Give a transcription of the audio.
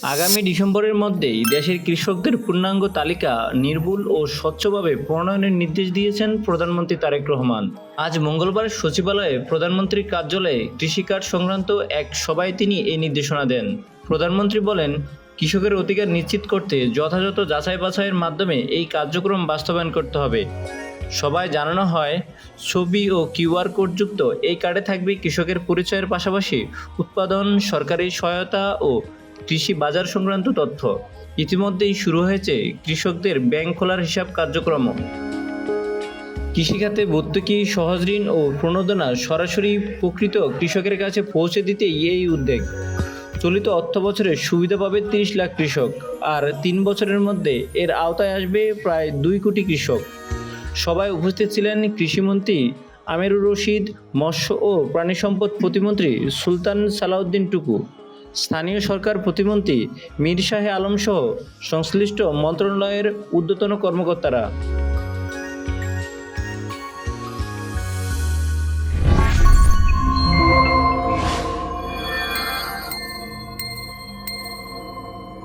আগামী ডিসেম্বরের মধ্যেই দেশের কৃষকদের পূর্ণাঙ্গ তালিকা নির্ভুল ও স্বচ্ছভাবে প্রণয়নের নির্দেশ দিয়েছেন প্রধানমন্ত্রী তারেক রহমান। আজ মঙ্গলবার সচিবালয়ে প্রধানমন্ত্রীর কার্যালয়ে কৃষিকাজ সংক্রান্ত এক সভায় তিনি এই নির্দেশনা দেন। প্রধানমন্ত্রী বলেন, কৃষকের অধিকার নিশ্চিত করতে যথাযথ যাচাই বাছাইয়ের মাধ্যমে এই কার্যক্রম বাস্তবায়ন করতে হবে। সভায় জানানো হয়, ছবি ও কিউআর কোডযুক্ত এই কার্ডে থাকবে কৃষকের পরিচয়ের পাশাপাশি উৎপাদন, সরকারি সহায়তা ও কৃষি বাজার সংক্রান্ত তথ্য। ইতিমধ্যেই শুরু হয়েছে কৃষকদের ব্যাংক খোলার হিসাব কার্যক্রমও। কৃষিখাতে ভর্তুকি, সহজ ঋণ ও প্রণোদনা সরাসরি প্রকৃত কৃষকের কাছে পৌঁছে দিতেই এই উদ্যোগ। চলিত অর্থবছরে সুবিধা পাবে ৩০ লাখ কৃষক, আর ৩ বছরের মধ্যে এর আওতায় আসবে প্রায় ২ কোটি কৃষক। সভায় উপস্থিত ছিলেন কৃষিমন্ত্রী আমিরুর রশিদ, মৎস্য ও প্রাণী সম্পদ প্রতিমন্ত্রী সুলতান সালাউদ্দিন টুকু, স্থানীয় সরকার প্রতিমন্ত্রী মীর শাহ আলম সহ সংশ্লিষ্ট মন্ত্রণালয়ের ঊর্ধ্বতন কর্মকর্তারা।